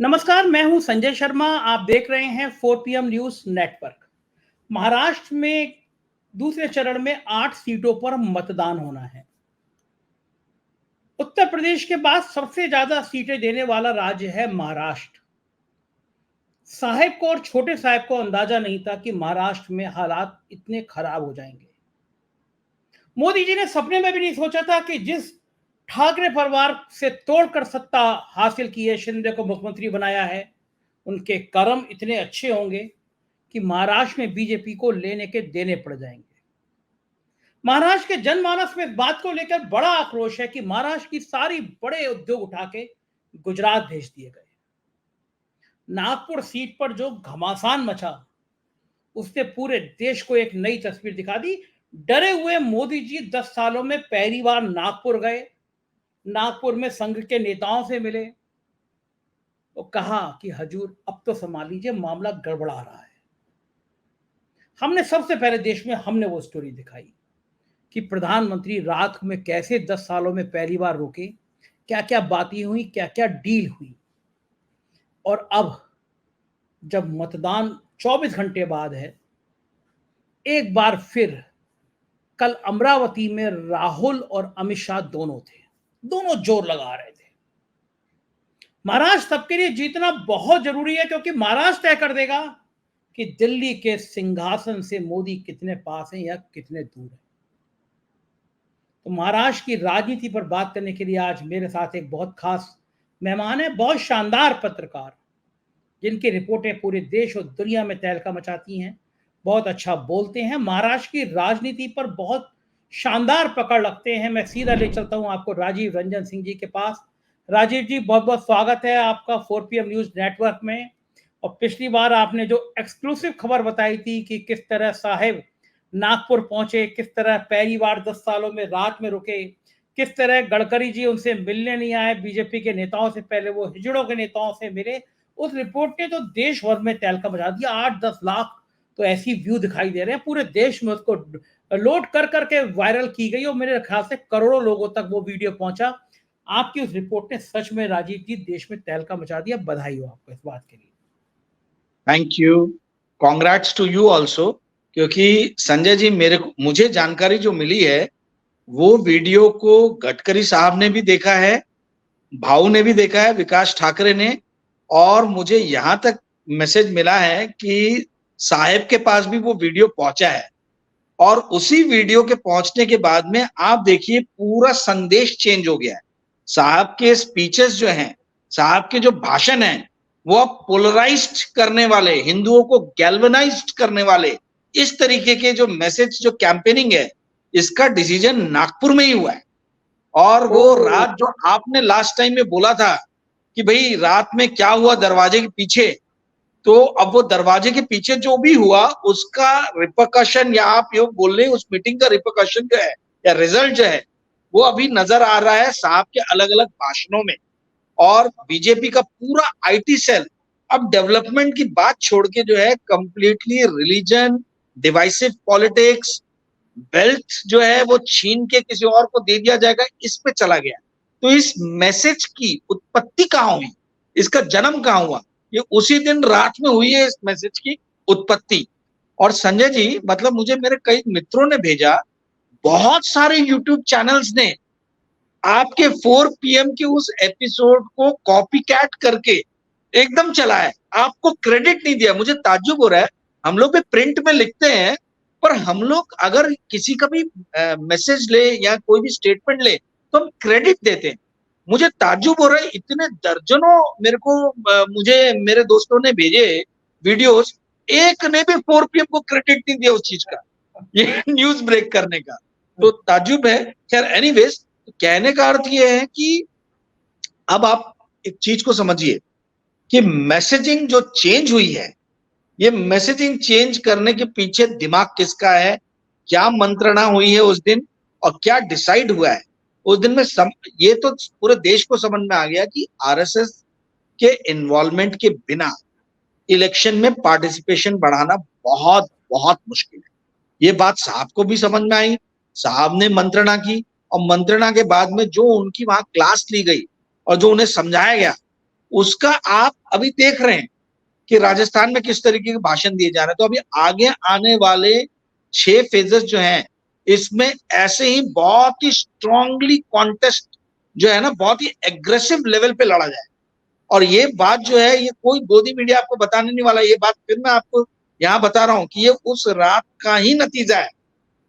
नमस्कार, मैं हूं संजय शर्मा। आप देख रहे हैं 4 PM न्यूज नेटवर्क। महाराष्ट्र में दूसरे चरण में 8 सीटों पर मतदान होना है। उत्तर प्रदेश के बाद सबसे ज्यादा सीटें देने वाला राज्य है महाराष्ट्र। साहेब को और छोटे साहेब को अंदाजा नहीं था कि महाराष्ट्र में हालात इतने खराब हो जाएंगे। मोदी जी ने सपने में भी नहीं सोचा था कि जिस ठाकरे परिवार से तोड़कर सत्ता हासिल की है, शिंदे को मुख्यमंत्री बनाया है, उनके कर्म इतने अच्छे होंगे कि महाराष्ट्र में बीजेपी को लेने के देने पड़ जाएंगे। महाराष्ट्र के जनमानस में इस बात को लेकर बड़ा आक्रोश है कि महाराष्ट्र की सारी बड़े उद्योग उठा के गुजरात भेज दिए गए। नागपुर सीट पर जो घमासान मचा, उसने पूरे देश को एक नई तस्वीर दिखा दी। डरे हुए मोदी जी 10 सालों में पहली बार नागपुर गए। नागपुर में संघ के नेताओं से मिले तो कहा कि हजूर अब तो संभाल लीजिए, मामला गड़बड़ा रहा है। हमने सबसे पहले देश में वो स्टोरी दिखाई कि प्रधानमंत्री रात में कैसे 10 सालों में पहली बार रुके, क्या क्या बातें हुई, क्या क्या डील हुई। और अब जब मतदान 24 घंटे बाद है, एक बार फिर कल अमरावती में राहुल और अमित शाह दोनों जोर लगा रहे थे। महाराष्ट्र सबके लिए जीतना बहुत जरूरी है, क्योंकि महाराष्ट्र तय कर देगा कि दिल्ली के सिंहासन से मोदी कितने पास हैं या कितने दूर हैं। तो महाराष्ट्र की राजनीति पर बात करने के लिए आज मेरे साथ एक बहुत खास मेहमान है, बहुत शानदार पत्रकार, जिनकी रिपोर्टें पूरे देश और दुनिया में तहलका मचाती हैं, बहुत अच्छा बोलते हैं, महाराष्ट्र की राजनीति पर बहुत शानदार पकड़ रखते हैं। मैं सीधा ले चलता हूं आपको राजीव रंजन सिंह जी के पास। राजीव जी, बहुत बहुत स्वागत है आपका 4 PM न्यूज नेटवर्क में। और पिछली बार आपने जो एक्सक्लूसिव खबर बताई थी कि किस तरह साहेब नागपुर पहुंचे, किस तरह पहली बार 10 सालों में रात में रुके, किस तरह गडकरी जी उनसे मिलने नहीं आए, बीजेपी के नेताओं से पहले वो हिजड़ों के नेताओं से मिले, उस रिपोर्ट ने तो देश भर में तहलका मचा दिया। 8-10 लाख तो ऐसी व्यू दिखाई दे रहे हैं पूरे देश में, उसको लोड कर करके वायरल की गई और मेरे ख्याल से करोड़ों लोगों तक वो वीडियो पहुंचा। आपकी उस रिपोर्ट ने सच में राजीव जी देश में तहलका मचा दिया। बधाई हो आपको इस बात के लिए। Thank you, congrats to you also. क्योंकि संजय जी, मुझे जानकारी जो मिली है, वो वीडियो को गडकरी साहब ने भी देखा है, भाऊ ने भी देखा है, विकास ठाकरे ने, और मुझे यहाँ तक मैसेज मिला है कि साहेब के पास भी वो वीडियो पहुंचा है। और उसी वीडियो के पहुंचने के बाद में आप देखिए पूरा संदेश चेंज हो गया है। साहब के स्पीचेस जो हैं, साहब के जो भाषण हैं, वो अब पोलराइज्ड करने वाले, हिंदुओं को गैल्वेनाइज्ड करने वाले, इस तरीके के जो मैसेज, जो कैंपेनिंग है, इसका डिसीजन नागपुर में ही हुआ है। और वो रात जो आपने लास्ट टाइम में बोला था कि भाई रात में क्या हुआ दरवाजे के पीछे, तो अब वो दरवाजे के पीछे जो भी हुआ उसका रिपरकशन, या आप योग बोल रहे हैं उस मीटिंग का रिपरकशन जो है या रिजल्ट जो है, वो अभी नजर आ रहा है साहब के अलग अलग भाषणों में। और बीजेपी का पूरा आईटी सेल अब डेवलपमेंट की बात छोड़ के जो है completely religion, divisive politics, wealth जो है वो छीन के किसी और को दे दिया जाएगा, इस पे चला गया। तो इस मैसेज की उत्पत्ति कहाँ हुई, इसका जन्म कहाँ हुआ, ये उसी दिन रात में हुई है इस मैसेज की उत्पत्ति। और संजय जी, मतलब मुझे मेरे कई मित्रों ने भेजा, बहुत सारे यूट्यूब चैनल्स ने आपके 4 PM के उस एपिसोड को कॉपी कैट करके एकदम चला है, आपको क्रेडिट नहीं दिया। मुझे ताज्जुब हो रहा है, हम लोग भी प्रिंट में लिखते हैं, पर हम लोग अगर किसी का भी मैसेज ले या कोई भी स्टेटमेंट ले तो हम क्रेडिट देते हैं। मुझे ताज्जुब हो रहा है, इतने दर्जनों मुझे मेरे दोस्तों ने भेजे वीडियोस, एक ने भी 4 PM को क्रेडिट नहीं दिया उस चीज का, ये न्यूज ब्रेक करने का। तो ताज्जुब है। खैर एनीवेज, कहने का अर्थ ये है कि अब आप एक चीज को समझिए कि मैसेजिंग जो चेंज हुई है, ये मैसेजिंग चेंज करने के पीछे दिमाग किसका है, क्या मंत्रणा हुई है उस दिन, और क्या डिसाइड हुआ है उस दिन में। ये तो पूरे देश को समझ में आ गया कि आरएसएस के इन्वॉल्वमेंट के बिना इलेक्शन में पार्टिसिपेशन बढ़ाना बहुत बहुत मुश्किल है। ये बात साहब को भी समझ में आई, साहब ने मंत्रणा की, और मंत्रणा के बाद में जो उनकी वहां क्लास ली गई और जो उन्हें समझाया गया, उसका आप अभी देख रहे हैं कि राजस्थान में किस तरीके के भाषण दिए जा रहे हैं। तो अभी आगे आने वाले 6 फेजेस जो हैं, इसमें ऐसे ही बहुत ही स्ट्रांगली कॉन्टेस्ट जो है ना, बहुत ही एग्रेसिव लेवल पे लड़ा जाए। और ये बात जो है, ये कोई गोदी मीडिया आपको बताने नहीं वाला। ये बात फिर मैं आपको यहाँ बता रहा हूँ कि ये उस रात का ही नतीजा है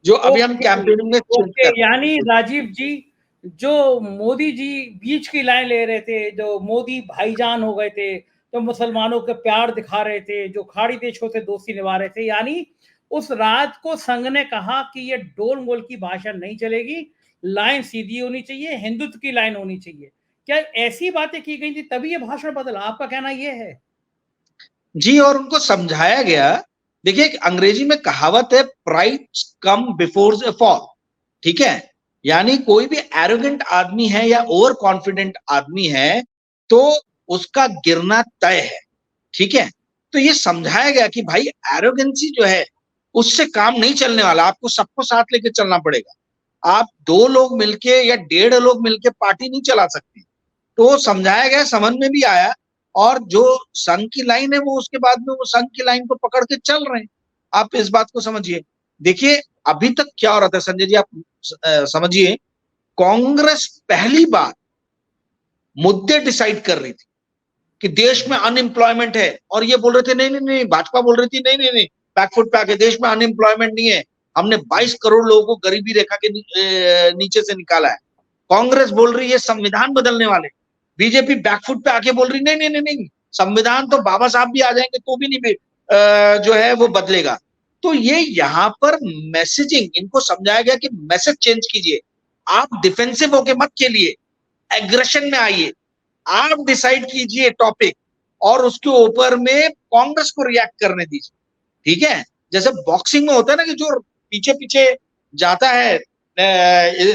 जो अभी हम कैंपेनिंग में चेंज कर। यानी राजीव जी, जो मोदी जी बीच की लाइन ले रहे थे, जो मोदी भाईजान हो गए थे, तो मुसलमानों के प्यार दिखा रहे थे, जो खाड़ी देशों से दोस्ती निभा रहे थे, यानी उस रात को संघ ने कहा कि ये डोल मोल की भाषा नहीं चलेगी, लाइन सीधी होनी चाहिए, हिंदुत्व की लाइन होनी चाहिए। क्या ऐसी बातें की गई थी तभी ये भाषण बदला? आपका कहना ये है? जी, और उनको समझाया गया। देखिए, अंग्रेजी में कहावत है, pride come before A fall. ठीक है, यानी कोई भी एरोगेंट आदमी है या ओवर कॉन्फिडेंट आदमी है तो उसका गिरना तय है। ठीक है, तो ये समझाया गया कि भाई एरोगेंसी जो है उससे काम नहीं चलने वाला, आपको सबको साथ लेके चलना पड़ेगा। आप 2 लोग मिलके या 1.5 लोग मिलके पार्टी नहीं चला सकते। तो समझाया गया, समझ में भी आया। और जो संघ की लाइन है वो उसके बाद में वो संघ की लाइन को पकड़ के चल रहे हैं। आप इस बात को समझिए। देखिए, अभी तक क्या हो रहा था संजय जी, आप समझिए, कांग्रेस पहली बार मुद्दे डिसाइड कर रही थी कि देश में अनएम्प्लॉयमेंट है, और ये बोल रहे थे नहीं नहीं नहीं, भाजपा बोल रही थी नहीं नहीं नहीं, बैकफुट पे आके देश में अनएम्प्लॉयमेंट नहीं है, हमने 22 करोड़ लोगों को गरीबी रेखा के नीचे से निकाला है। कांग्रेस बोल रही है संविधान बदलने वाले, बीजेपी बैकफुट पे आके बोल रही नहीं नहीं नहीं नहीं, संविधान तो बाबा साहब भी आ जाएंगे तो भी नहीं जो है वो बदलेगा। तो ये यहाँ पर मैसेजिंग इनको समझाया गया कि मैसेज चेंज कीजिए, आप डिफेंसिव होके मत खेलिए, एग्रेशन में आइए, आप डिसाइड कीजिए टॉपिक और उसके ऊपर में कांग्रेस को रिएक्ट करने दीजिए। ठीक है, जैसे बॉक्सिंग में होता है ना कि जो पीछे पीछे जाता है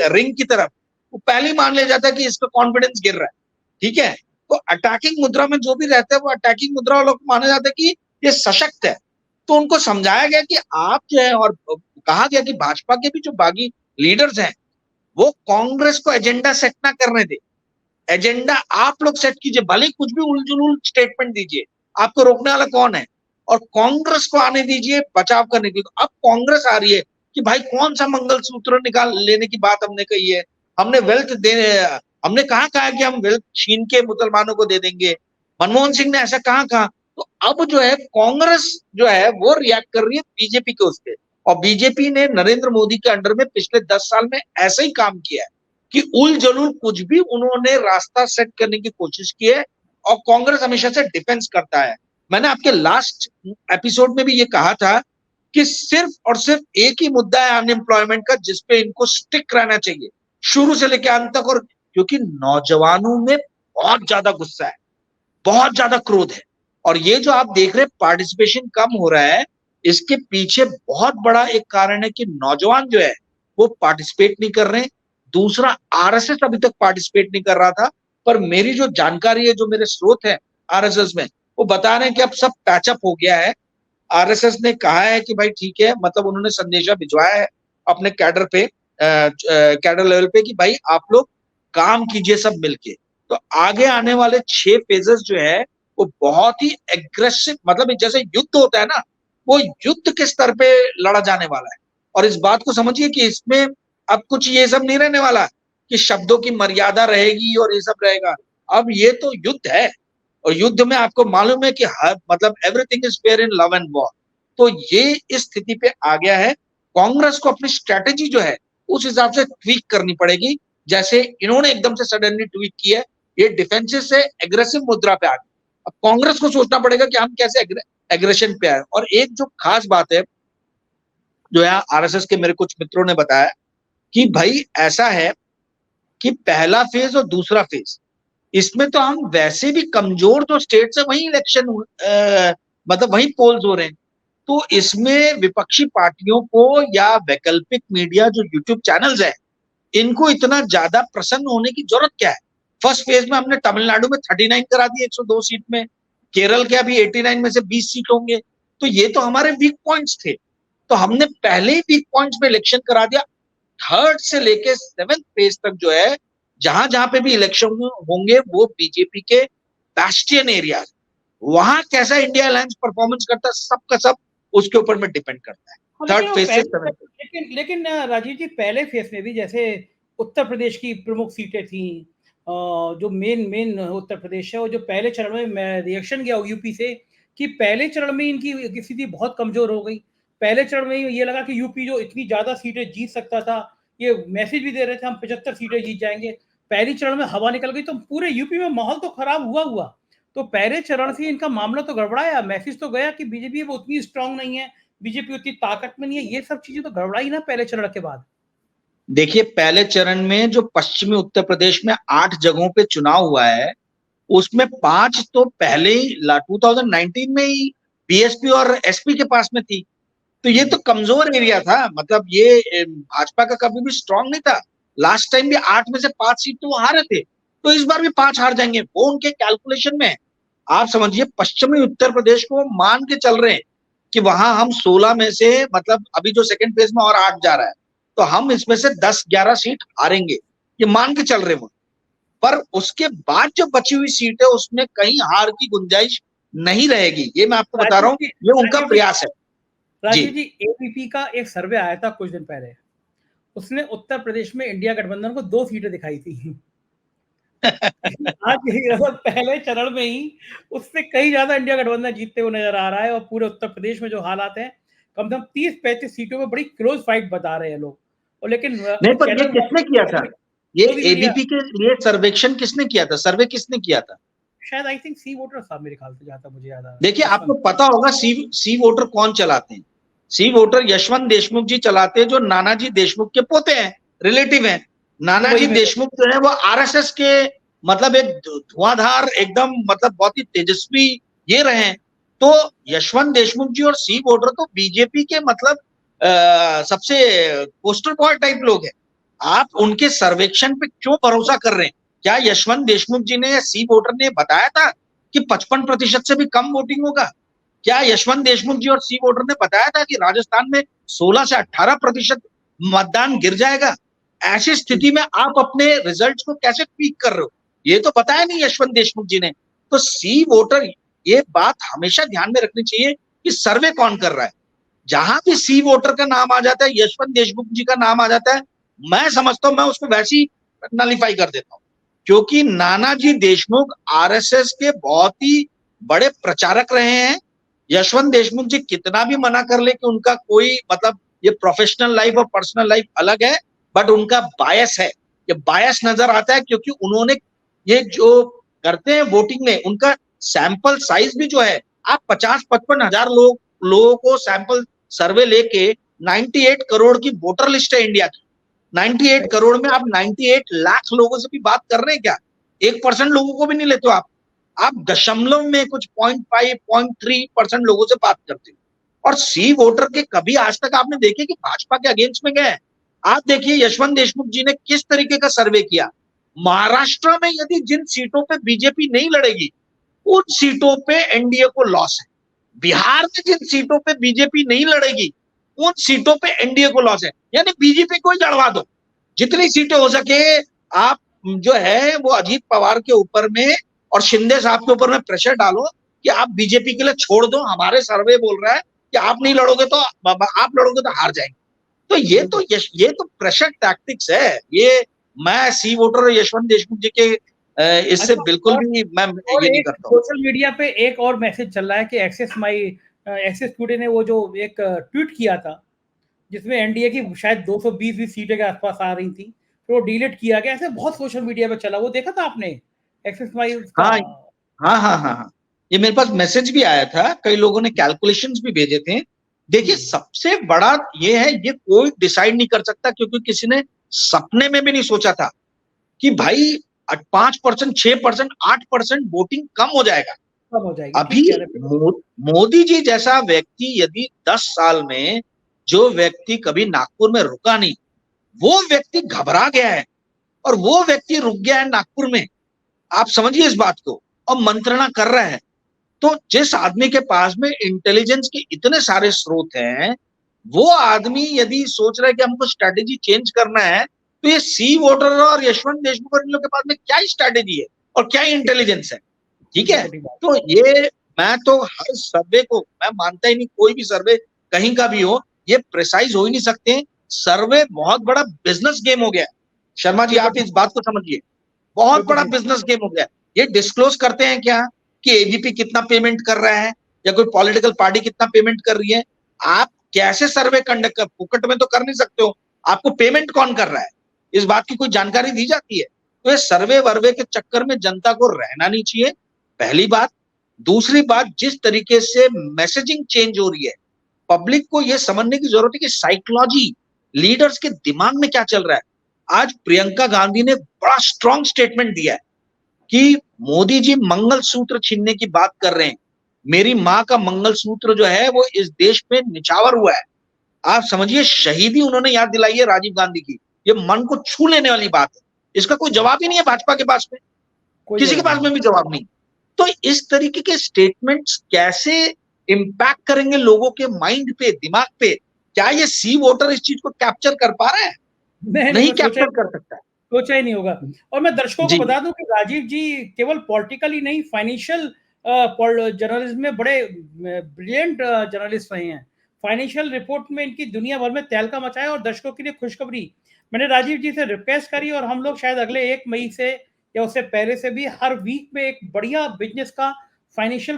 रिंग की तरफ, वो पहले ही मान लिया जाता है कि इसका कॉन्फिडेंस गिर रहा है। ठीक है, तो अटैकिंग मुद्रा में जो भी रहता है वो अटैकिंग मुद्रा वालों को माना जाता है कि ये सशक्त है। तो उनको समझाया गया कि आप जो है, और कहा गया कि भाजपा के भी जो बागी लीडर्स हैं वो कांग्रेस को एजेंडा सेट ना करने दे, एजेंडा आप लोग सेट कीजिए, भले कुछ भी उलझुल स्टेटमेंट दीजिए, आपको रोकने वाला कौन है, और कांग्रेस को आने दीजिए बचाव करने के लिए। तो अब कांग्रेस आ रही है कि भाई कौन सा मंगलसूत्र निकाल लेने की बात हमने कही है, हमने वेल्थ दे, हमने कहा कि हम वेल्थ छीन के मुसलमानों को दे देंगे, मनमोहन सिंह ने ऐसा कहा। तो अब जो है कांग्रेस जो है वो रिएक्ट कर रही है बीजेपी के उसपे, और बीजेपी ने नरेंद्र मोदी के अंडर में पिछले 10 साल में ऐसा ही काम किया है कि उल जलूल कुछ भी उन्होंने रास्ता सेट करने की कोशिश की है, और कांग्रेस हमेशा से डिफेंस करता है। मैंने आपके लास्ट एपिसोड में भी ये कहा था कि सिर्फ और सिर्फ एक ही मुद्दा है अनएम्प्लॉयमेंट का, जिसपे इनको स्टिक रहना चाहिए शुरू से लेकर अंत तक। और क्योंकि नौजवानों में बहुत ज्यादा गुस्सा है, बहुत ज्यादा क्रोध है, और ये जो आप देख रहे हैं पार्टिसिपेशन कम हो रहा है, इसके पीछे बहुत बड़ा एक कारण है कि नौजवान जो है वो पार्टिसिपेट नहीं कर रहे हैं। दूसरा, आरएसएस अभी तक पार्टिसिपेट नहीं कर रहा था, पर मेरी जो जानकारी है, जो मेरे स्रोत है आरएसएस में, वो बता रहे हैं कि अब सब पैचअप हो गया है। आरएसएस ने कहा है कि भाई ठीक है, मतलब उन्होंने संदेशा भिजवाया है अपने कैडर पे, कैडर लेवल पे, कि भाई आप लोग काम कीजिए सब मिलके। तो आगे आने वाले 6 फेजेस जो है वो बहुत ही एग्रेसिव, मतलब जैसे युद्ध होता है ना, वो युद्ध के स्तर पे लड़ा जाने वाला है। और इस बात को समझिए कि इसमें अब कुछ ये सब नहीं रहने वाला कि शब्दों की मर्यादा रहेगी और ये सब रहेगा। अब ये तो युद्ध है, और युद्ध में आपको मालूम है कि हर मतलब everything is fair in love and war. तो ये इस स्थिति पे आ गया है। कांग्रेस को अपनी स्ट्रेटेजी जो है उस हिसाब से ट्वीक करनी पड़ेगी, जैसे इन्होंने एकदम से सडनली ट्वीक किया है, ये डिफेंसिव से एग्रेसिव मुद्रा पे आ गए। अब कांग्रेस को सोचना पड़ेगा कि हम कैसे एग्रेशन पे आए। और एक जो खास बात है जो यहाँ आरएसएस के मेरे कुछ मित्रों ने बताया कि भाई ऐसा है कि पहला फेज और दूसरा फेज, इसमें तो हम वैसे भी कमजोर जो स्टेट्स है वही इलेक्शन मतलब वही पोल्स हो रहे हैं। तो इसमें विपक्षी पार्टियों को या वैकल्पिक मीडिया जो यूट्यूब चैनल्स है, इनको इतना ज्यादा प्रसन्न होने की जरूरत क्या है। फर्स्ट फेज में हमने तमिलनाडु में 39 करा दिए 102 सीट में, केरल के अभी 89 में से 20 सीट होंगे। तो ये तो हमारे वीक पॉइंट्स थे, तो हमने पहले ही वीक पॉइंट्स में इलेक्शन करा दिया। थर्ड से लेके 7th फेज तक जो है, जहां जहां पे भी इलेक्शन होंगे वो बीजेपी के बैस्टियन एरिया, वहां कैसा इंडिया अलायंस परफॉर्मेंस करता है, सबका सब उसके ऊपर में डिपेंड करता है। थर्ड फेज से लेकिन राजीव जी, पहले फेज में भी जैसे उत्तर प्रदेश की प्रमुख सीटें थी, जो मेन उत्तर प्रदेश है, और जो पहले चरण में रिएक्शन गया यूपी से कि पहले चरण में इनकी स्थिति बहुत कमजोर हो गई। पहले चरण में ये लगा कि यूपी जो इतनी ज्यादा सीटें जीत सकता था, ये मैसेज भी दे रहे थे हम 75 सीटें जीत जाएंगे, पहली चरण में हवा निकल गई तो पूरे यूपी में माहौल तो खराब हुआ। तो पहले चरण से इनका मामला तो गड़बड़ाया, मैसेज तो गया कि बीजेपी वो उतनी स्ट्रांग नहीं है, बीजेपी उतनी ताकत में नहीं है, ये सब चीजें तो गड़बड़ाई ना पहले चरण के बाद। देखिए, पहले चरण में जो पश्चिमी उत्तर प्रदेश में 8 जगहों पे चुनाव हुआ है, उसमें 5 तो पहले ही 2019 में ही बीएसपी और एसपी के पास में थी। तो ये तो कमजोर एरिया था, मतलब ये भाजपा का कभी भी स्ट्रांग नहीं था। लास्ट टाइम भी 8 में से 5 सीट तो वो हारे थे, तो इस बार भी 5 हार जाएंगे, वो उनके कैलकुलेशन में है। आप समझिए, पश्चिमी उत्तर प्रदेश को मान के चल रहे हैं कि वहां हम 16 में से, मतलब अभी जो सेकंड फेज में और 8 जा रहा है, तो हम इसमें से 10-11 सीट हारेंगे, ये मान के चल रहे हैं वो। पर उसके बाद जो बची हुई सीट है उसमें कहीं हार की गुंजाइश नहीं रहेगी, ये मैं आपको बता रहा हूँ, ये उनका प्रयास है। राजीव जी, एबीपी का एक सर्वे आया था कुछ दिन पहले, उसने उत्तर प्रदेश में इंडिया गठबंधन को 2 सीटें दिखाई थी। आज पहले चरण में ही उससे कहीं ज्यादा इंडिया गठबंधन जीतते हुए नजर आ रहा है, और पूरे उत्तर प्रदेश में जो हालात हैं, कम से कम 30-35 सीटों में बड़ी क्लोज फाइट बता रहे हैं लोग। और लेकिन नहीं, पर ये किसने किया था, ये एबीपी के लिए सर्वेक्षण किसने किया था, सर्वे किसने किया था? शायद आई थिंक सी वोटर साहब, मेरे ख्याल से, जहां तक मुझे याद आ रहा है। देखिए, आपको पता होगा सी वोटर कौन चलाते हैं? सी वोटर यशवंत देशमुख जी चलाते हैं, जो नानाजी देशमुख के पोते हैं, रिलेटिव हैं। नानाजी देशमुख जो है वो आरएसएस के, मतलब एक धुआंधार एकदम, मतलब बहुत ही तेजस्वी ये रहे हैं। तो यशवंत देशमुख जी और सी वोटर तो बीजेपी के, मतलब सबसे पोस्टर बॉय टाइप लोग हैं। आप उनके सर्वेक्षण पे क्यों भरोसा कर रहे हैं? क्या यशवंत देशमुख जी ने या सी वोटर ने बताया था कि 55% से भी कम वोटिंग होगा? क्या यशवंत देशमुख जी और सी वोटर ने बताया था कि राजस्थान में 16 से 18% मतदान गिर जाएगा? ऐसी स्थिति में आप अपने रिजल्ट को कैसे ट्वीक कर रहे हो? ये तो बताया नहीं यशवंत देशमुख जी ने। तो सी वोटर, ये बात हमेशा ध्यान में रखनी चाहिए कि सर्वे कौन कर रहा है। जहां भी सी वोटर का नाम आ जाता है, यशवंत देशमुख जी का नाम आ जाता है, मैं समझता हूं, मैं उसको वैसे ही नलीफाई कर देता हूं, क्योंकि नानाजी देशमुख आरएसएस के बहुत ही बड़े प्रचारक रहे हैं। यशवंत देशमुख जी कितना भी मना कर ले कि उनका कोई, मतलब ये प्रोफेशनल लाइफ और पर्सनल लाइफ अलग है, बट उनका बायस है, ये बायस नजर आता है, क्योंकि उन्होंने ये जो करते हैं वोटिंग में, उनका सैंपल साइज भी जो है, आप 50-55 हजार लोगों को सैंपल सर्वे लेके 98 करोड़ की वोटर लिस्ट है इंडिया की। 98 करोड़ में आप 98 लाख लोगों से भी बात कर रहे हैं क्या? 1% लोगों को भी नहीं लेते हो आप दशमलव में कुछ 0.5, 0.3% लोगों से बात करते हो। और सी वोटर के कभी आज तक आपने देखे कि भाजपा के अगेंस्ट में गए? आप देखिए यशवंत देशमुख जी ने किस तरीके का सर्वे किया। महाराष्ट्र में यदि जिन सीटों पे बीजेपी नहीं लड़ेगी, उन सीटों पे एनडीए को लॉस है। बिहार में जिन सीटों पे बीजेपी नहीं लड़ेगी, उन सीटों पे एनडीए को लॉस है। यानी बीजेपी को ही लड़वा दो, जितनी सीटें हो सके आप जो है वो अजीत पवार के ऊपर में और शिंदे साहब के ऊपर में प्रेशर डालो कि आप बीजेपी के लिए छोड़ दो। हमारे सर्वे बोल रहा है कि आप नहीं लड़ोगे तो, आप लड़ोगे तो हार जाएंगे। तो ये तो प्रेशर टैक्टिक्स है। ये मैं सी वोटर और यशवंत देशमुख जी के इससे बिल्कुल भी मैं ये नहीं करता हूँ। सोशल मीडिया पे एक और मैसेज चल रहा है कि एक्सेस टुडे ने वो जो एक ट्वीट किया था, जिसमें एनडीए की शायद 220 सीटें के आसपास आ रही थी, फिर वो डिलीट किया गया। ऐसे बहुत सोशल मीडिया पे चला, वो देखा था आपने एक्सेस माई? हाँ, ये मेरे पास मैसेज भी आया था, कई लोगों ने कैलकुलेशंस भी भेजे थे। देखिए, सबसे बड़ा ये है, ये कोई डिसाइड नहीं कर सकता, क्योंकि किसी ने सपने में भी नहीं सोचा था कि भाई 5%, 6%, 8% वोटिंग कम हो जाएगा। अभी मोदी जी जैसा व्यक्ति यदि 10 साल में, जो व्यक्ति कभी नागपुर में रुका नहीं, वो व्यक्ति घबरा गया है और वो व्यक्ति रुक गया है नागपुर में, आप समझिए इस बात को, और मंत्रणा कर रहा है। तो जिस आदमी के पास में इंटेलिजेंस के इतने सारे स्रोत हैं, वो आदमी यदि सोच रहा है कि हमको स्ट्रैटेजी चेंज करना है, तो ये सी वोटर और यशवंत देशमुख और इन लोगों के पास में क्या स्ट्रैटेजी है और क्या इंटेलिजेंस है? ठीक है। छोटी बात। तो ये मैं तो हर सर्वे को मैं मानता ही नहीं, कोई भी सर्वे कहीं का भी हो, ये प्रिसाइज हो ही नहीं सकते। सर्वे बहुत बड़ा बिजनेस गेम हो गया। शर्मा जी बिल्कुल आप ठीक इस है, बात को समझिए, बहुत बिल्कुल बड़ा ठीक। बिजनेस गेम हो गया। ये डिस्क्लोज करते हैं क्या कि एबीपी कितना पेमेंट कर रहा है या कोई पॉलिटिकल पार्टी कितना पेमेंट कर रही है? आप कैसे सर्वे कंडक्ट कर, फुकट में तो कर नहीं सकते हो, आपको पेमेंट कौन कर रहा है, इस बात की कोई जानकारी दी जाती है? तो ये सर्वे वर्वे के चक्कर में जनता को रहना नहीं चाहिए, पहली बात। दूसरी बात, जिस तरीके से मैसेजिंग चेंज हो रही है, पब्लिक को यह समझने की जरूरत है कि साइकोलॉजी, लीडर्स के दिमाग में क्या चल रहा है। आज प्रियंका गांधी ने बड़ा स्ट्रॉन्ग स्टेटमेंट दिया है कि मोदी जी मंगलसूत्र छीनने की बात कर रहे हैं। मेरी मां का मंगलसूत्र जो है वो इस देश में निछावर हुआ है। आप समझिए, शहीदी उन्होंने याद दिलाई है राजीव गांधी की। ये मन को छू लेने वाली बात है। इसका कोई जवाब ही नहीं है भाजपा के पास में, कोई किसी के जवाब पास नहीं। में भी जवाब नहीं। तो इस तरीके के स्टेटमेंट्स कैसे इंपैक्ट करेंगे लोगों के माइंड पे, दिमाग पे? क्या ये सी वोटर इस चीज को कैप्चर कर पा रहा है? नहीं नहीं, नहीं वो सोचा कैप्चर कर सकता है। सोचा ही नहीं होगा। और मैं दर्शकों को जी बता दूं कि राजीव जी केवल पॉलिटिकल ही नहीं, फाइनेंशियल जर्नलिज्म में बड़े ब्रिलियंट जर्नलिस्ट रहे हैं। फाइनेंशियल रिपोर्ट में इनकी दुनिया भर में तहलका मचा है। और दर्शकों के लिए खुशखबरी, मैंने राजीव जी से रिक्वेस्ट करी और हम लोग शायद अगले 1 मई से या उससे पहले से भी हर वीक में एक बढ़िया बिजनेस का फाइनेंशियल,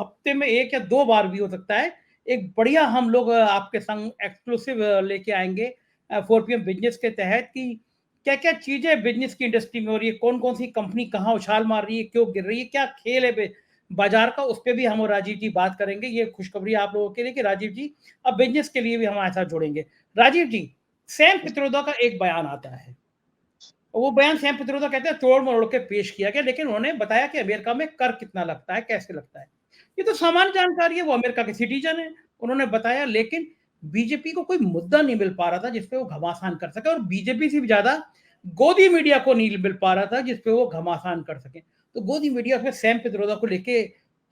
हफ्ते में 1 या 2 बार भी हो सकता है, एक बढ़िया हम लोग आपके संग एक्सक्लूसिव लेके आएंगे 4 PM बिजनेस के तहत, कि क्या क्या चीजें बिजनेस की इंडस्ट्री में हो रही है, कौन कौन सी कंपनी कहाँ उछाल मार रही है, क्यों गिर रही है, क्या खेल है बाजार का, उस पर भी हम और राजीव जी बात करेंगे। ये खुशखबरी आप लोगों के लिए कि राजीव जी अब बिजनेस के लिए भी हमारे साथ जुड़ेंगे। राजीव जी, सैम पित्रोदा का एक बयान आता है, वो बयान सैम पित्रोदा कहते हैं तोड़ मरोड़ के पेश किया गया, लेकिन उन्होंने बताया कि अमेरिका में कर कितना लगता है, कैसे लगता है। ये तो सामान्य जानकारी है, वो अमेरिका के सिटीजन है, उन्होंने बताया। लेकिन बीजेपी को कोई मुद्दा नहीं मिल पा रहा था जिसपे वो घमासान कर सके, और बीजेपी से भी ज्यादा गोदी मीडिया को नहीं मिल पा रहा था जिसपे वो घमासान कर सके। तो गोदी मीडिया उसमें सैम पित्रोदा को लेके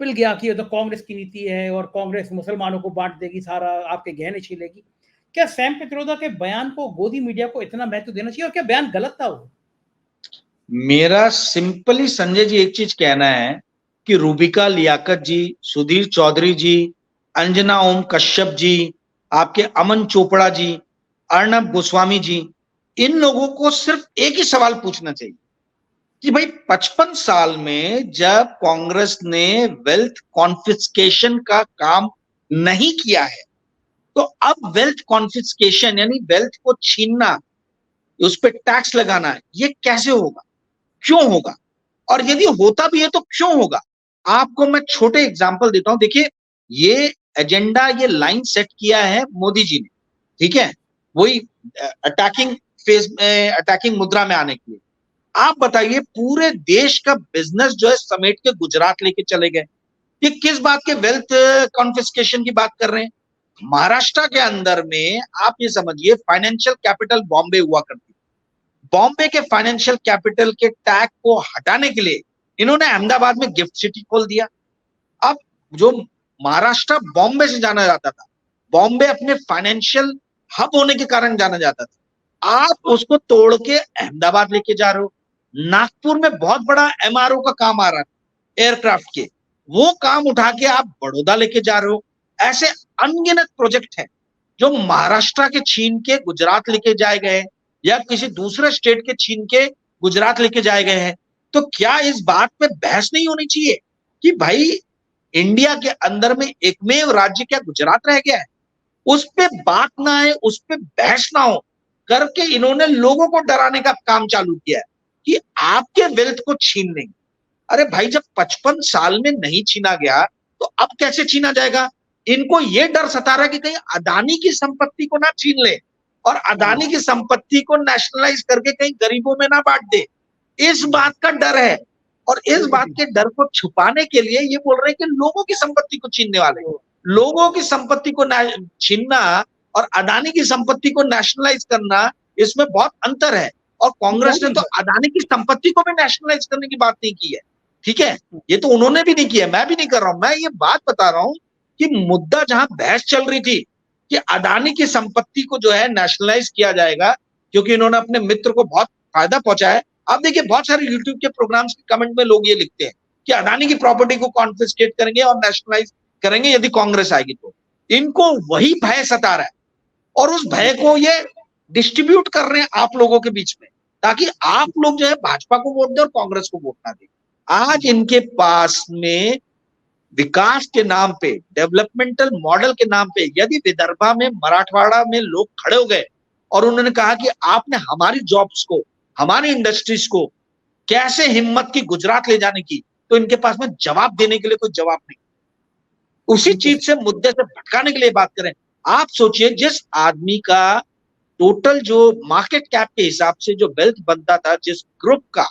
पिल गया कि ये तो कांग्रेस की नीति है और कांग्रेस मुसलमानों को बांट देगी, सारा आपके गहने छीलेगी। क्या सैम पित्रोदा के बयान को गोदी मीडिया को इतना महत्व देना चाहिए, और क्या बयान गलत था वो? मेरा सिंपली संजय जी एक चीज कहना है कि रूबिका लियाकत जी, सुधीर चौधरी जी, अंजना ओम कश्यप जी, आपके अमन चोपड़ा जी, अर्णब गोस्वामी जी, इन लोगों को सिर्फ एक ही सवाल पूछना चाहिए कि भाई 55 साल में जब कांग्रेस ने वेल्थ कॉन्फिस्केशन का काम नहीं किया है, तो अब वेल्थ कॉन्फिस्केशन यानी वेल्थ को छीनना, उस पर टैक्स लगाना, ये कैसे होगा, क्यों होगा, और यदि होता भी है तो क्यों होगा? आपको मैं छोटे एग्जांपल देता हूं। देखिए, ये एजेंडा, ये लाइन सेट किया है मोदी जी ने, ठीक है, वही अटैकिंग फेज में, अटैकिंग मुद्रा में आने के लिए। आप बताइए, पूरे देश का बिजनेस जो है समेट के गुजरात लेके चले गए। ये किस बात के वेल्थ कॉन्फिस्केशन की बात कर रहे हैं? महाराष्ट्र के अंदर में आप ये समझिए, फाइनेंशियल कैपिटल बॉम्बे हुआ करती, बॉम्बे के फाइनेंशियल कैपिटल के टैग को हटाने के लिए इन्होंने अहमदाबाद में गिफ्ट सिटी खोल दिया। अब जो महाराष्ट्र बॉम्बे से जाना जाता था, बॉम्बे अपने फाइनेंशियल हब होने के कारण जाना जाता था, आप उसको तोड़ के अहमदाबाद लेके जा रहे हो। नागपुर में बहुत बड़ा एमआरओ का काम आ रहा है एयरक्राफ्ट के, वो काम उठा के आप बड़ौदा लेके जा रहे हो। ऐसे अनगिनत प्रोजेक्ट हैं जो महाराष्ट्र के छीन के गुजरात लेके जाए गए, या किसी दूसरे स्टेट के छीन के गुजरात लेके जाए गए हैं। तो क्या इस बात पे बहस नहीं होनी चाहिए कि भाई इंडिया के अंदर में एकमेव राज्य क्या गुजरात रह गया है? उस पे बात ना आए, उस पे बहस ना हो करके इन्होंने लोगों को डराने का काम चालू किया है कि आपके वेल्थ को छीन लेंगे। अरे भाई, जब 55 साल में नहीं छीना गया तो अब कैसे छीना जाएगा? इनको ये डर सता रहा है कि कहीं अदानी की संपत्ति को ना छीन ले और अदानी की संपत्ति को नेशनलाइज करके कहीं गरीबों में ना बांट दे, इस बात का डर है। और इस बात के डर को छुपाने के लिए ये बोल रहे हैं कि लोगों की संपत्ति को छीनने वाले। लोगों की संपत्ति को छीनना और अदानी की संपत्ति को नेशनलाइज करना, इसमें बहुत अंतर है। और कांग्रेस ने तो अदानी की संपत्ति को भी नेशनलाइज करने की बात नहीं की है, ठीक है, ये तो उन्होंने भी नहीं किया, मैं भी नहीं कर रहा हूं। मैं ये बात बता रहा हूं कि मुद्दा जहां बहस चल रही थी कि अदानी की संपत्ति को जो है नेशनलाइज किया जाएगा क्योंकि इन्होंने अपने मित्र को बहुत फायदा पहुंचा है। अब देखिए, बहुत सारे यूट्यूब के प्रोग्राम्स के कमेंट में लोग ये लिखते हैं कि अदानी की प्रॉपर्टी को कॉन्फिस्केट करेंगे और नेशनलाइज करेंगे यदि कांग्रेस आएगी तो। इनको वही भय सता रहा है और उस भय को ये डिस्ट्रीब्यूट कर रहे हैं आप लोगों के बीच में, ताकि आप लोग जो है भाजपा को वोट दें और कांग्रेस को वोट ना दें। आज इनके पास में विकास के नाम पे, डेवलपमेंटल मॉडल के नाम पे, यदि विदर्भा में, मराठवाड़ा में लोग खड़े हो गए और उन्होंने कहा कि आपने हमारी जॉब्स को, हमारी इंडस्ट्रीज को कैसे हिम्मत की गुजरात ले जाने की, तो इनके पास में जवाब देने के लिए कोई जवाब नहीं। उसी चीज से, मुद्दे से भटकाने के लिए बात करें। आप सोचिए, जिस आदमी का टोटल जो मार्केट कैप के हिसाब से जो वेल्थ बनता था, जिस ग्रुप का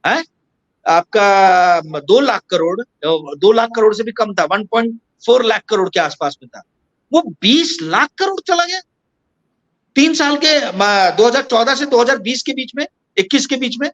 है आपका 2 लाख करोड़, 2 लाख करोड़ से भी कम था, 1.4 लाख करोड़ के आसपास में था, वो 20 लाख करोड़ चला गया 3 साल के 2014 से 2020 के बीच में, 21 के बीच में।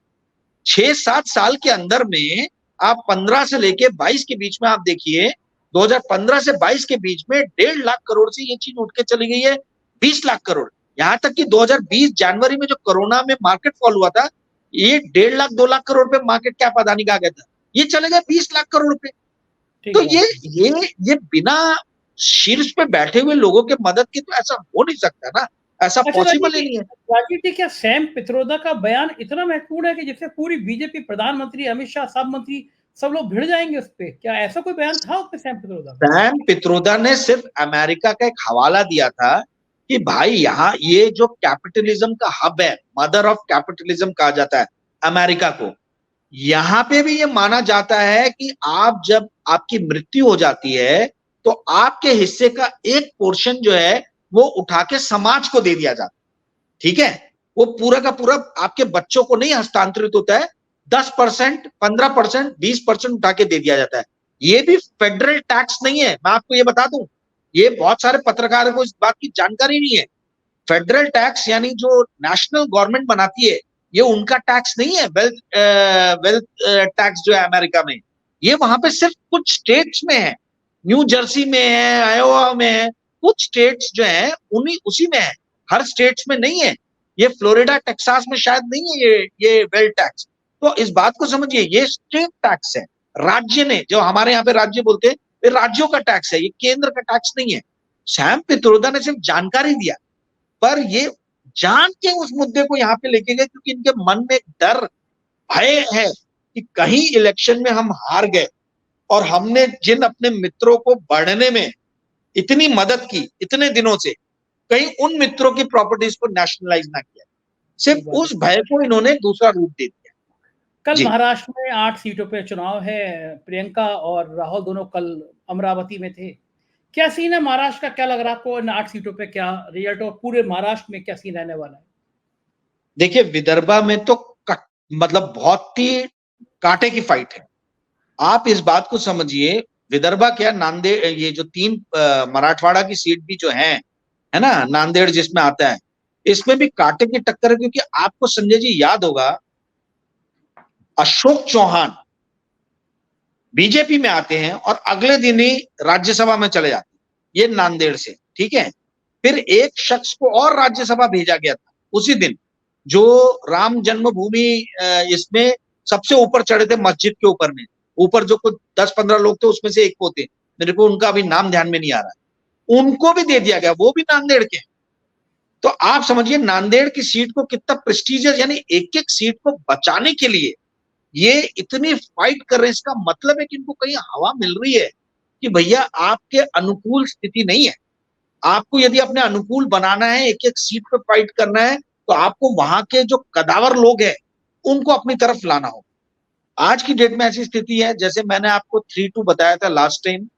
6-7 साल के अंदर में आप 15 से लेके 22 के बीच में आप देखिए, 2015 से 22 के बीच में 1.5 लाख करोड़ से ये चीज उठ के चली गई है 20 लाख करोड़। यहां तक कि 2020 जनवरी में जो कोरोना में मार्केट फॉल हुआ था, ये 1.5 लाख 2 लाख करोड़ पे मार्केट कैप अदानी का आ गया था, ये चले गए 20 लाख करोड़ पे। तो ये बिना शीर्ष पे बैठे हुए लोगों के मदद की तो ऐसा हो नहीं सकता ना, ऐसा पॉसिबल ही नहीं है। राजीव जी, क्या सैम पित्रोदा का बयान इतना महत्वपूर्ण है कि जिससे पूरी बीजेपी, प्रधानमंत्री अमित शाह, सब मंत्री, सब लोग भिड़ जाएंगे उस पे? क्या ऐसा कोई बयान था उसमें सैम पित्रोदा? सैम पित्रोदा ने सिर्फ अमेरिका का एक हवाला दिया था कि भाई यहाँ ये जो कैपिटलिज्म का हब है, मदर ऑफ कैपिटलिज्म कहा जाता है अमेरिका को, यहाँ पे भी ये माना जाता है कि आप जब आपकी मृत्यु हो जाती है तो आपके हिस्से का एक पोर्शन जो है वो उठा के समाज को दे दिया जाता है। ठीक है, वो पूरा का पूरा आपके बच्चों को नहीं हस्तांतरित होता है, 10%, 15%, 20% उठा के दे दिया जाता है। ये भी फेडरल टैक्स नहीं है, मैं आपको ये बता दूं, ये बहुत सारे पत्रकारों को इस बात की जानकारी नहीं है। फेडरल टैक्स यानी जो नेशनल गवर्नमेंट बनाती है, ये उनका टैक्स नहीं है। वेल्थ टैक्स जो है अमेरिका में, ये वहां पे सिर्फ कुछ स्टेट्स में है, न्यू जर्सी में है, आयोवा में है, कुछ स्टेट्स जो है उन्हीं उसी में है, हर स्टेट्स में नहीं है। ये फ्लोरिडा, टेक्सास में शायद नहीं है ये वेल्थ टैक्स। तो इस बात को समझिए, ये स्टेट टैक्स है, राज्य ने, जो हमारे यहाँ पे राज्य बोलते हैं, ये राज्यों का टैक्स है, ये केंद्र का टैक्स नहीं है। सैम पित्रोदा ने सिर्फ जानकारी दिया, पर ये जान के उस मुद्दे को यहाँ पे लेके गए क्योंकि इनके मन में डर, भय है कि कहीं इलेक्शन में हम हार गए और हमने जिन अपने मित्रों को बढ़ने में इतनी मदद की इतने दिनों से, कहीं उन मित्रों की प्रॉपर्टीज को नेशनलाइज ना किया। सिर्फ उस भय को इन्होंने दूसरा रूप दे दिया। कल महाराष्ट्र में 8 सीटों पे चुनाव है, प्रियंका और राहुल दोनों कल अमरावती में थे। क्या सीन है महाराष्ट्र का? क्या लग रहा है आपको इन 8 सीटों पे क्या रिजल्ट, और पूरे महाराष्ट्र में क्या सीन रहने वाला है? देखिए, विदर्भा में तो मतलब बहुत ही कांटे की फाइट है। आप इस बात को समझिए, विदर्भा क्या, नांदेड़, ये जो 3 मराठवाड़ा की सीट भी जो है ना, नांदेड़ जिसमें आता है, इसमें भी कांटे की टक्कर है। क्योंकि आपको संजय जी याद होगा, अशोक चौहान बीजेपी में आते हैं और अगले दिन ही राज्यसभा में चले जाते हैं, ये नांदेड़ से। ठीक है, फिर एक शख्स को और राज्यसभा भेजा गया था उसी दिन, जो राम जन्मभूमि इसमें सबसे ऊपर चढ़े थे, मस्जिद के ऊपर में, ऊपर जो कुछ 10-15 लोग थे उसमें से एक वो थे, मेरे को उनका अभी नाम ध्यान में नहीं आ रहा, उनको भी दे दिया गया, वो भी नांदेड़ के। तो आप समझिए नांदेड़ की सीट को कितना प्रेस्टिजियस, यानी एक एक सीट को बचाने के लिए ये इतनी फाइट कर रहे हैं। इसका मतलब है कि इनको कहीं हवा मिल रही है कि भैया आपके अनुकूल स्थिति नहीं है, आपको यदि अपने अनुकूल बनाना है, एक एक सीट पे फाइट करना है, तो आपको वहां के जो कदावर लोग हैं उनको अपनी तरफ लाना होगा। आज की डेट में ऐसी स्थिति है, जैसे मैंने आपको 3-2 बताया था लास्ट टाइम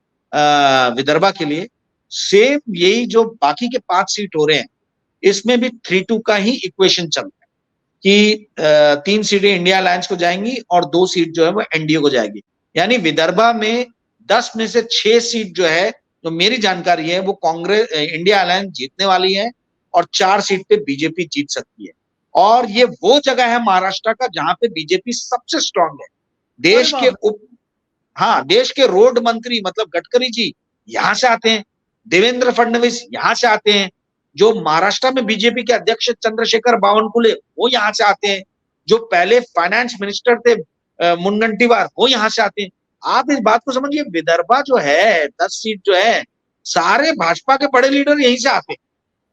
विदर्भा के लिए, सेम यही जो बाकी के 5 सीट हो रहे हैं, इसमें भी 3-2 का ही इक्वेशन चल रहा है कि 3 सीटें इंडिया अलायंस को जाएंगी और 2 सीट जो है वो एनडीए को जाएगी। यानी विदर्भा में 10 में से 6 सीट जो है, तो मेरी जानकारी है, वो कांग्रेस, इंडिया अलायंस जीतने वाली है और 4 सीट पे बीजेपी जीत सकती है। और ये वो जगह है महाराष्ट्र का जहां पे बीजेपी सबसे स्ट्रांग है। देश के रोड मंत्री मतलब गडकरी जी यहां से आते हैं, देवेंद्र फडणवीस यहां से आते हैं, जो महाराष्ट्र में बीजेपी के अध्यक्ष चंद्रशेखर बावनकुले वो यहां से आते हैं, जो पहले फाइनेंस मिनिस्टर थे मुनगंटीवार वो यहां से आते हैं। आप इस बात को समझिए, विदर्भा जो है 10 सीट जो है, सारे भाजपा के बड़े लीडर यहीं से आते हैं,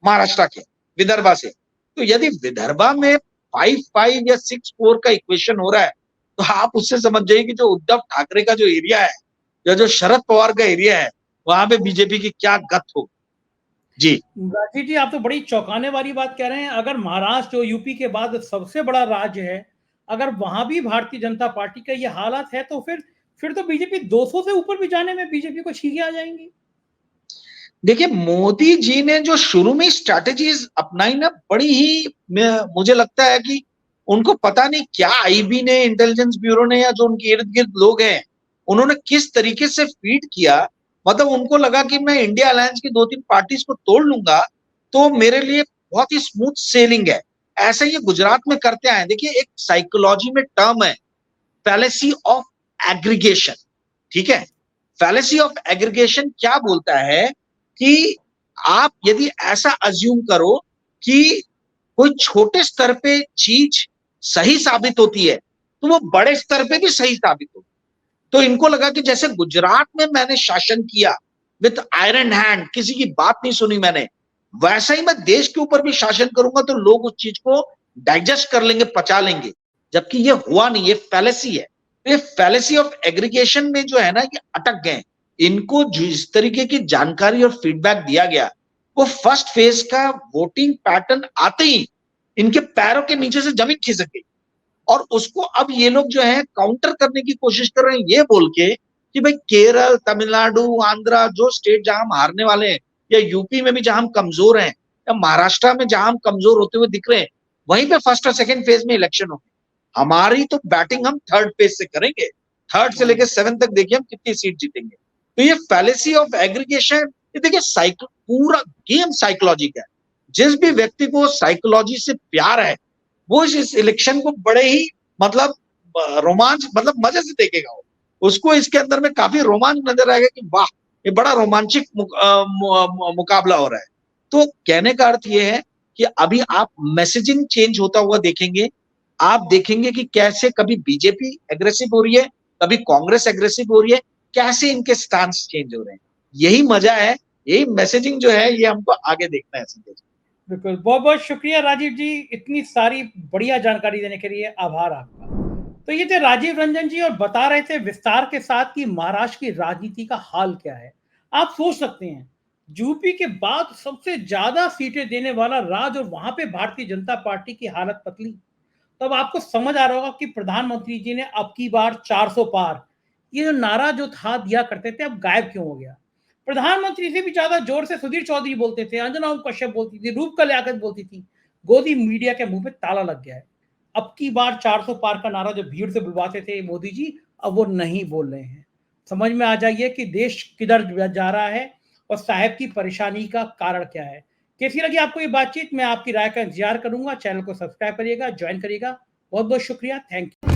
महाराष्ट्र के विदर्भा से। तो यदि विदर्भा में 5-5 या 6-4 का इक्वेशन हो रहा है, तो आप उससे समझ जाइए कि जो उद्धव ठाकरे का जो एरिया है या जो शरद पवार का एरिया है, वहां पे बीजेपी की क्या गत हो। जी राजीव जी, आप तो बड़ी चौंकाने वाली बात कह रहे हैं। अगर महाराष्ट्र जो यूपी के बाद सबसे बड़ा राज्य है, अगर वहां भी भारतीय जनता पार्टी का ये हालत है, तो फिर तो बीजेपी 200 से ऊपर भी जाने में बीजेपी को छींके आ जाएंगी। देखिए, मोदी जी ने जो शुरू में स्ट्रैटेजीज अपनाई ना, बड़ी ही मुझे लगता है कि उनको पता नहीं क्या आईबी ने, इंटेलिजेंस ब्यूरो ने, या जो उनके इर्द गिर्द लोग हैं, उन्होंने किस तरीके से फीड किया। मतलब उनको लगा कि मैं इंडिया अलायंस की 2-3 पार्टीज को तोड़ लूंगा तो मेरे लिए बहुत ही स्मूथ सेलिंग है। ऐसा ये गुजरात में करते आए। देखिए, एक साइकोलॉजी में टर्म है, फैलेसी ऑफ एग्रीगेशन। ठीक है, फैलेसी ऑफ एग्रीगेशन क्या बोलता है कि आप यदि ऐसा अज्यूम करो कि कोई छोटे स्तर पे चीज सही साबित होती है, तो वो बड़े स्तर पे भी सही साबित होती है। तो इनको लगा कि जैसे गुजरात में मैंने शासन किया विथ आयरन हैंड, किसी की बात नहीं सुनी मैंने, वैसा ही मैं देश के ऊपर भी शासन करूंगा तो लोग उस चीज को डाइजेस्ट कर लेंगे, पचा लेंगे। जबकि ये हुआ नहीं, ये फैलेसी है। ये फैलेसी ऑफ एग्रीगेशन में जो है ना, ये अटक गए। इनको जिस तरीके की जानकारी और फीडबैक दिया गया, वो फर्स्ट फेज का वोटिंग पैटर्न आते ही इनके पैरों के नीचे से जमीन खिसक गई। और उसको अब ये लोग जो है काउंटर करने की कोशिश कर रहे हैं, ये बोल के कि भाई केरल, तमिलनाडु, आंध्रा, जो स्टेट जहां हम हारने वाले हैं, या यूपी में भी जहां हम कमजोर हैं, या महाराष्ट्र में जहां हम कमजोर होते हुए दिख रहे हैं, वहीं पे फर्स्ट और सेकंड फेज में इलेक्शन होंगे। हमारी तो बैटिंग हम थर्ड फेज से करेंगे, थर्ड से लेकर 7 तक देखिए हम कितनी सीट जीतेंगे। तो ये फैलेसी ऑफ एग्रीगेशन, ये देखिए पूरा गेम साइकोलॉजी का है। जिस भी व्यक्ति को साइकोलॉजी से प्यार है, वो इस इलेक्शन को बड़े ही मतलब रोमांच, मतलब मजे से देखेगा। उसको इसके अंदर में काफी रोमांच नजर आएगा कि वाह, ये बड़ा रोमांचक मुकाबला हो रहा है। तो कहने का अर्थ ये है कि अभी आप मैसेजिंग चेंज होता हुआ देखेंगे। आप देखेंगे कि कैसे कभी बीजेपी एग्रेसिव हो रही है, कभी कांग्रेस एग्रेसिव हो रही है, कैसे इनके स्टांस चेंज हो रहे हैं। यही मजा है, यही मैसेजिंग जो है, ये हमको आगे देखना है संजय जी। बिल्कुल, बहुत बहुत शुक्रिया राजीव जी, इतनी सारी बढ़िया जानकारी देने के लिए आभार आपका। तो ये थे राजीव रंजन जी, और बता रहे थे विस्तार के साथ कि महाराष्ट्र की राजनीति का हाल क्या है। आप सोच सकते हैं, यूपी के बाद सबसे ज्यादा सीटें देने वाला राज्य, और वहां पे भारतीय जनता पार्टी की हालत पतली। तब आपको समझ आ रहा होगा कि प्रधानमंत्री जी ने अब की बार 400 पार, ये जो नारा जो था दिया करते थे, अब गायब क्यों हो गया। प्रधानमंत्री से भी ज्यादा जोर से सुधीर चौधरी बोलते थे, अंजना कश्यप बोलती थी, रूपकला लियाकत बोलती थी। गोदी मीडिया के मुंह पे ताला लग गया है। अब की बार 400 पार का नारा जो भीड़ से बुलवाते थे मोदी जी, अब वो नहीं बोल रहे हैं। समझ में आ जाइए कि देश किधर जा रहा है और साहब की परेशानी का कारण क्या है। कैसी लगी आपको ये बातचीत? मैं आपकी राय का इंतजार करूंगा। चैनल को सब्सक्राइब करिएगा, ज्वाइन करिएगा। बहुत बहुत शुक्रिया, थैंक यू।